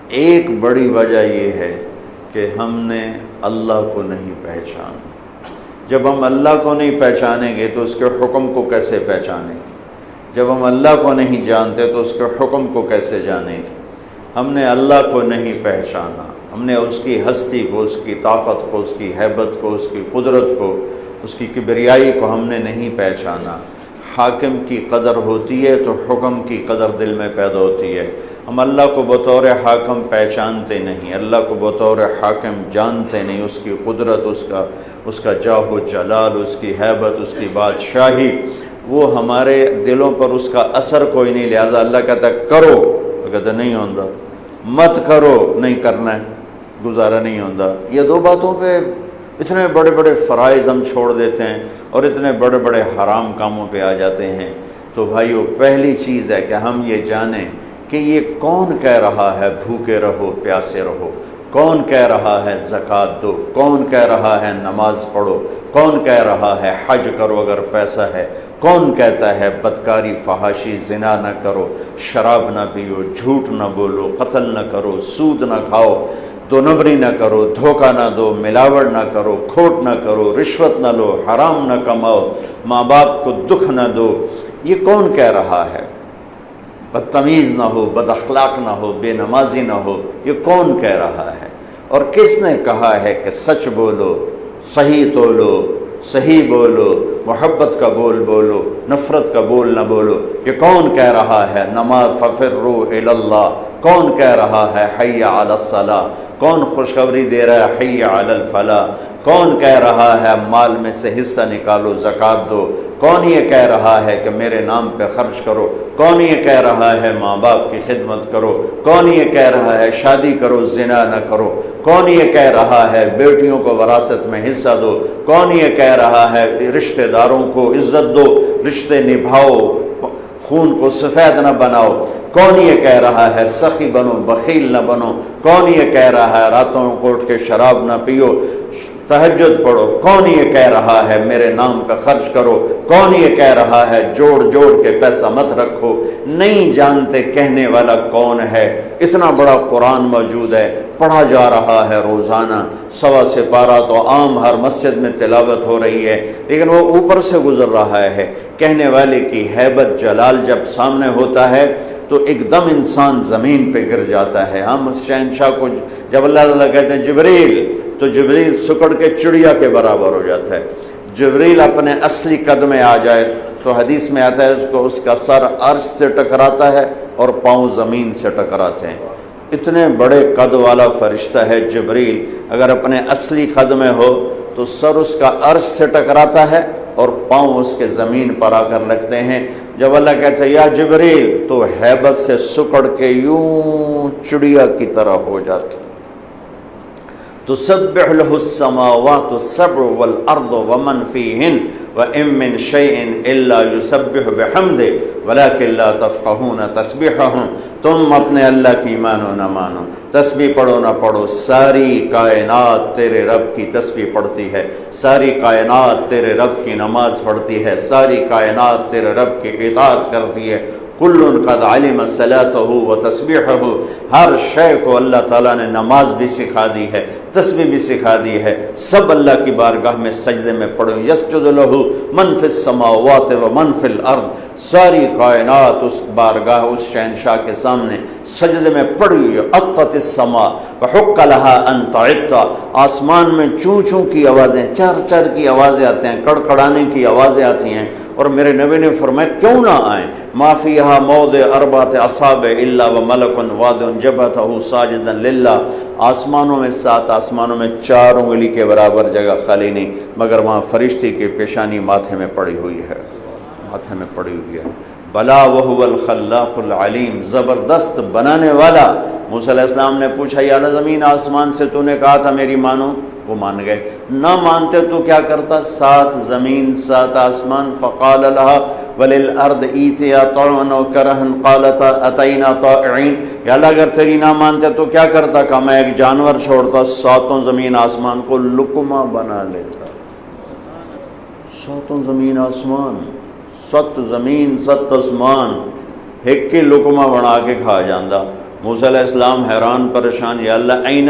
ایک بڑی وجہ یہ ہے کہ ہم نے اللہ کو نہیں پہچانا۔ جب ہم اللہ کو نہیں پہچانیں گے تو اس کے حکم کو کیسے پہچانیں گے؟ جب ہم اللہ کو نہیں جانتے تو اس کے حکم کو کیسے جانیں گے؟ ہم نے اللہ کو نہیں پہچانا، ہم نے اس کی ہستی کو، اس کی طاقت کو، اس کی ہیبت کو، اس کی قدرت کو، اس کی کبریائی کو ہم نے نہیں پہچانا۔ حاکم کی قدر ہوتی ہے تو حکم کی قدر دل میں پیدا ہوتی ہے۔ ہم اللہ کو بطور حاکم پہچانتے نہیں، اللہ کو بطور حاکم جانتے نہیں، اس کی قدرت، اس کا جاہ و جلال، اس کی ہیبت، اس کی بادشاہی، وہ ہمارے دلوں پر اس کا اثر کوئی نہیں، لہذا اللہ کہتا ہے کرو، وہ کہتا نہیں ہوندہ، مت کرو، نہیں کرنا ہے، گزارا نہیں ہوندہ۔ یہ دو باتوں پہ اتنے بڑے بڑے فرائض ہم چھوڑ دیتے ہیں اور اتنے بڑے بڑے حرام کاموں پہ آ جاتے ہیں۔ تو بھائیو، پہلی چیز ہے کہ ہم یہ جانیں کہ یہ کون کہہ رہا ہے بھوکے رہو پیاسے رہو، کون کہہ رہا ہے زکوٰۃ دو، کون کہہ رہا ہے نماز پڑھو، کون کہہ رہا ہے حج کرو اگر پیسہ ہے، کون کہتا ہے بدکاری فحاشی زنا نہ کرو، شراب نہ پیو، جھوٹ نہ بولو، قتل نہ کرو، سود نہ کھاؤ، دو نمبری نہ کرو، دھوکہ نہ دو، ملاوٹ نہ کرو، کھوٹ نہ کرو، رشوت نہ لو، حرام نہ کماؤ، ماں باپ کو دکھ نہ دو۔ یہ کون کہہ رہا ہے؟ بدتمیز نہ ہو، بد اخلاق نہ ہو، بے نمازی نہ ہو، یہ کون کہہ رہا ہے؟ اور کس نے کہا ہے کہ سچ بولو، صحیح تولو، صحیح بولو، محبت کا بول بولو، نفرت کا بول نہ بولو؟ یہ کون کہہ رہا ہے؟ نماز ففروا الی اللہ، کون کہہ رہا ہے حی علی الصلاۃ؟ کون خوشخبری دے رہا ہے حی علی الفلاح؟ کون کہہ رہا ہے مال میں سے حصہ نکالو، زکوٰۃ دو؟ کون یہ کہہ رہا ہے کہ میرے نام پہ خرچ کرو؟ کون یہ کہہ رہا ہے ماں باپ کی خدمت کرو؟ کون یہ کہہ رہا ہے شادی کرو، زنا نہ کرو؟ کون یہ کہہ رہا ہے بیٹیوں کو وراثت میں حصہ دو؟ کون یہ کہہ رہا ہے رشتہ داروں کو عزت دو، رشتے نبھاؤ، خون کو سفید نہ بناؤ؟ کون یہ کہہ رہا ہے سخی بنو، بخیل نہ بنو؟ کون یہ کہہ رہا ہے راتوں کو اٹھ کے شراب نہ پیو، تہجد پڑھو؟ کون یہ کہہ رہا ہے میرے نام پہ خرچ کرو؟ کون یہ کہہ رہا ہے جوڑ جوڑ کے پیسہ مت رکھو؟ نہیں جانتے کہنے والا کون ہے؟ اتنا بڑا قرآن موجود ہے، پڑھا جا رہا ہے روزانہ، 1.25 سپارہ تو عام ہر مسجد میں تلاوت ہو رہی ہے، لیکن وہ اوپر سے گزر رہا ہے۔ کہنے والے کی ہیبت جلال جب سامنے ہوتا ہے تو ایک دم انسان زمین پہ گر جاتا ہے۔ ہم اس شہنشاہ کو جب اللہ تعالیٰ کہتے ہیں جبریل، تو جبریل سکڑ کے چڑیا کے برابر ہو جاتا ہے۔ جبریل اپنے اصلی قد میں آ جائے تو حدیث میں آتا ہے اس کا سر عرش سے ٹکراتا ہے اور پاؤں زمین سے ٹکراتے ہیں۔ اتنے بڑے قد والا فرشتہ ہے جبریل، اگر اپنے اصلی قد میں ہو تو سر اس کا عرش سے ٹکراتا ہے اور پاؤں اس کے زمین پر آ کر لگتے ہیں۔ جب اللہ کہتا ہے یا جبریل، تو ہیبت سے سکڑ کے یوں چڑیا کی طرح ہو جاتا۔ تسبح له السماوات السبع والارض ومن فيهن وان من شيء الا يسبح بحمده ولكن لا تفقهون تسبيحهم۔ تم اپنے اللہ کی مانو نہ مانو، تسبیح پڑھو نہ پڑھو، ساری کائنات تیرے رب کی تسبیح پڑھتی ہے، ساری کائنات تیرے رب کی نماز پڑھتی ہے، ساری کائنات تیرے رب کی اطاعت کرتی ہے۔ کل قد علم صلاته وتسبیحه، ہر شے کو اللہ تعالیٰ نے نماز بھی سکھا دی ہے، تسبیح بھی سکھا دی ہے۔ سب اللہ کی بارگاہ میں سجدے میں پڑھو، یسجد له من فی السماوات ومن فی الارض، ساری کائنات اس بارگاہ، اس شہنشاہ کے سامنے سجدے میں پڑی ہوئی ہے۔ اطت السماء وحق لها ان تعط، آسمان میں چوں چوں کی آوازیں، چر چر کی آوازیں آتے ہیں، کڑکڑانے کی آوازیں آتی ہیں، اور میرے نبی نے فرمایا کیوں نہ آئیں؟ ما فیہا موضع اربعۃ اصابع الا وملک واضع جبہتہ ساجدا للہ، آسمانوں میں 7 آسمانوں میں 4 انگلی کے برابر جگہ خالی نہیں مگر وہاں فرشتے کی پیشانی ماتھے میں پڑی ہوئی ہے، ماتھے میں پڑی ہوئی ہے۔ بلا وہو الخلاق العلیم، زبردست بنانے والا۔ موسیٰ علیہ السلام نے پوچھا یا اللہ زمین آسمان سے تو نے کہا تھا میری مانو، وہ مان گئے، نہ مانتے تو کیا کرتا؟ 7 زمین 7 آسمان، فقال لها وللارض ایتیا طوعا وکرہا قالتا اتینا طائعین، یا اللہ اگر تیری نہ مانتے تو کیا کرتا؟ کہ میں ایک جانور چھوڑتا، 7 زمین آسمان کو لقمہ بنا لیتا۔ 7 زمین آسمان، 7 زمین 7 آسمان ایک کے لقمہ بنا کے کھا جاندہ۔ موسیٰ علیہ السلام حیران پریشان، یا اللہ